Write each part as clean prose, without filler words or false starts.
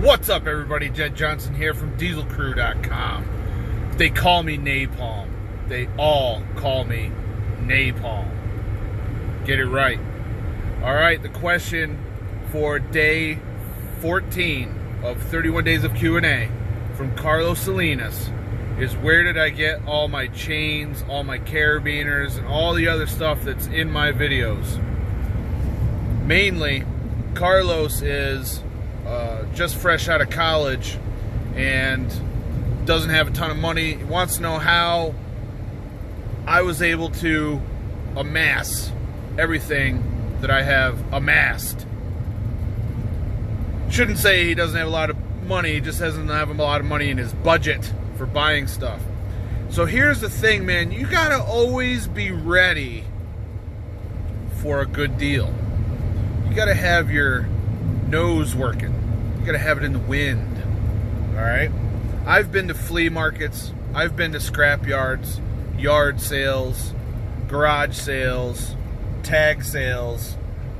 What's up, everybody? Jed Johnson here from DieselCrew.com. They call me Napalm. They all call me Napalm. Get it right. All right, the question for day 14 of 31 Days of Q&A from Carlos Salinas is, where did I get all my chains, all my carabiners, and all the other stuff that's in my videos? Mainly, Carlos is just fresh out of college and doesn't have a ton of money. He wants to know how I was able to amass everything that I have amassed. Shouldn't say he doesn't have a lot of money, he just doesn't have a lot of money in his budget for buying stuff. So here's the thing, man, you gotta always be ready for a good deal. You gotta have your nose working. You gotta have it in the wind. Alright? I've been to flea markets, I've been to scrap yards, yard sales, garage sales, tag sales,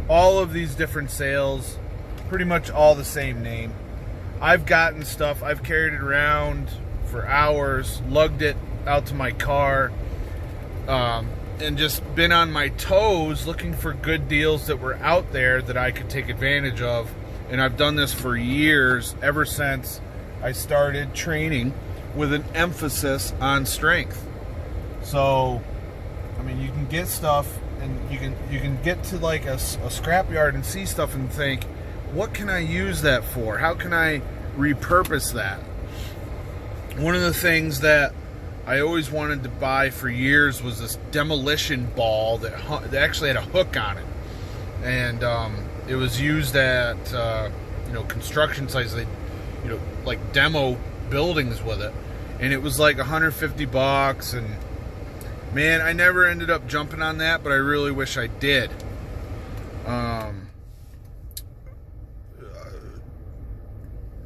all of these different sales, pretty much all the same name. I've gotten stuff, I've carried it around for hours, lugged it out to my car, and just been on my toes looking for good deals that were out there that I could take advantage of. And I've done this for years, ever since I started training with an emphasis on strength. So, I mean, you can get stuff, and you can get to like a scrapyard and see stuff and think, what can I use that for? How can I repurpose that? One of the things that I always wanted to buy for years was this demolition ball that actually had a hook on it, and it was used at construction sites. They like demo buildings with it, and it was like $150. And man, I never ended up jumping on that, but I really wish I did.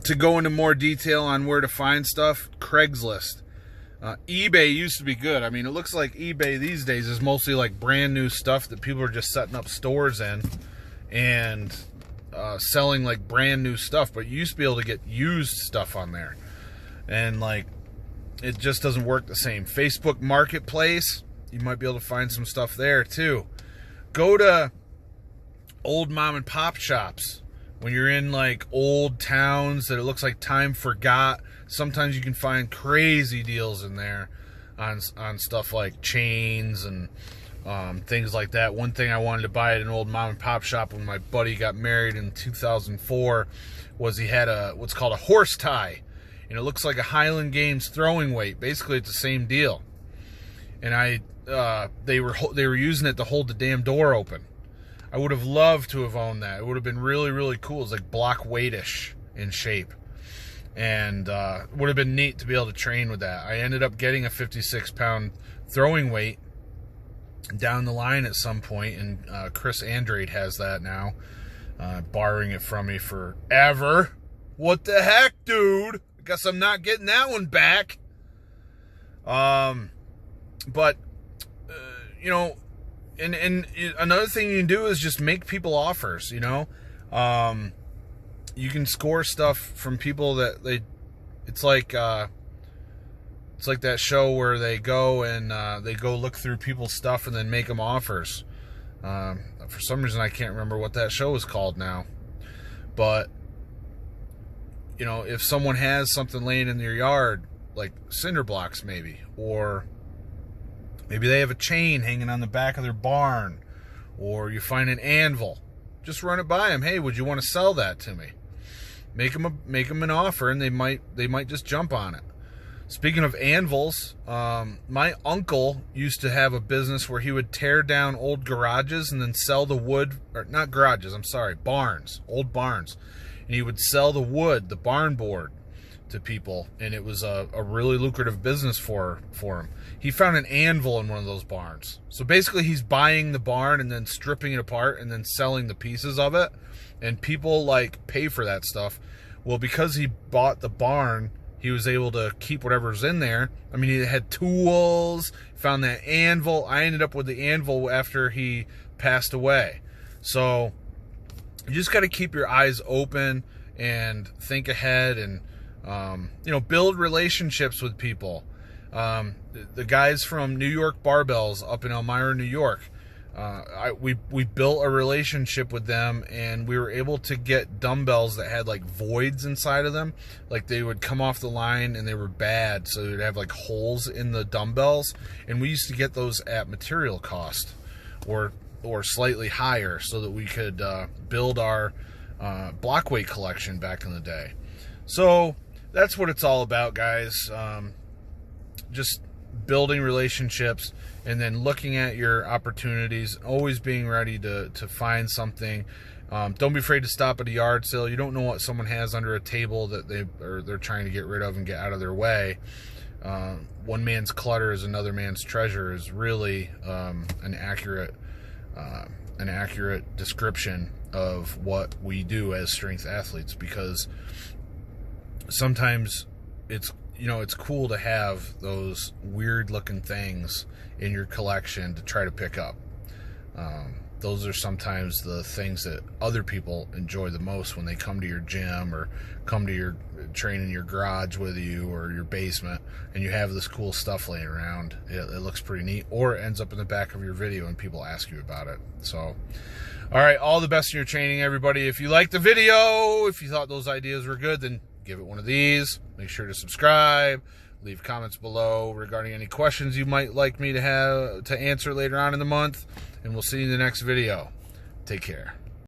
To go into more detail on where to find stuff, Craigslist. eBay used to be good. I mean, it looks like eBay these days is mostly like brand new stuff that people are just setting up stores in and selling like brand new stuff. But you used to be able to get used stuff on there, and like it just doesn't work the same. Facebook Marketplace, you might be able to find some stuff there too. Go to old mom and pop shops. When you're in like old towns that it looks like time forgot, sometimes you can find crazy deals in there on stuff like chains and things like that. One thing I wanted to buy at an old mom and pop shop when my buddy got married in 2004 was he had what's called a horse tie, and it looks like a Highland Games throwing weight. Basically, it's the same deal. And they were using it to hold the damn door open. I would have loved to have owned that. It would have been really, really cool. It's like block weightish in shape. And it would have been neat to be able to train with that. I ended up getting a 56-pound throwing weight down the line at some point, and Chris Andrade has that now, borrowing it from me forever. What the heck, dude? I guess I'm not getting that one back. But, And another thing you can do is just make people offers, you can score stuff from people that it's like that show where they go and they go look through people's stuff and then make them offers. For some reason I can't remember what that show is called now, but if someone has something laying in their yard, like cinder blocks maybe, or maybe they have a chain hanging on the back of their barn, or you find an anvil, just run it by them. Hey, would you want to sell that to me? Make them an offer, and they might just jump on it. Speaking of anvils, my uncle used to have a business where he would tear down old garages and then sell the wood, or not garages, I'm sorry, barns, old barns. And he would sell the wood, the barn board, to people, and it was a really lucrative business for him. He found an anvil in one of those barns. So basically he's buying the barn and then stripping it apart and then selling the pieces of it, and people like pay for that stuff. Well, because he bought the barn, he was able to keep whatever's in there. I mean, he had tools, found that anvil. I ended up with the anvil after he passed away. So you just got to keep your eyes open and think ahead and, you know, build relationships with people. The guys from New York Barbells up in Elmira, New York, we built a relationship with them, and we were able to get dumbbells that had like voids inside of them. Like they would come off the line and they were bad, so they'd have like holes in the dumbbells, and we used to get those at material cost or slightly higher, so that we could build our block weight collection back in the day. So that's what it's all about, guys. Just building relationships, and then looking at your opportunities, always being ready to find something. Don't be afraid to stop at a yard sale. You don't know what someone has under a table that they're trying to get rid of and get out of their way. One man's clutter is another man's treasure is really an accurate description of what we do as strength athletes, because sometimes it's cool to have those weird looking things in your collection to try to pick up. Those are sometimes the things that other people enjoy the most when they come to your gym or come to your train in your garage with you or your basement, and you have this cool stuff laying around. It looks pretty neat, or it ends up in the back of your video and people ask you about it. So, all right, all the best in your training, everybody. If you liked the video, if you thought those ideas were good, then give it one of these. Make sure to subscribe. Leave comments below regarding any questions you might like me to answer later on in the month. And we'll see you in the next video. Take care.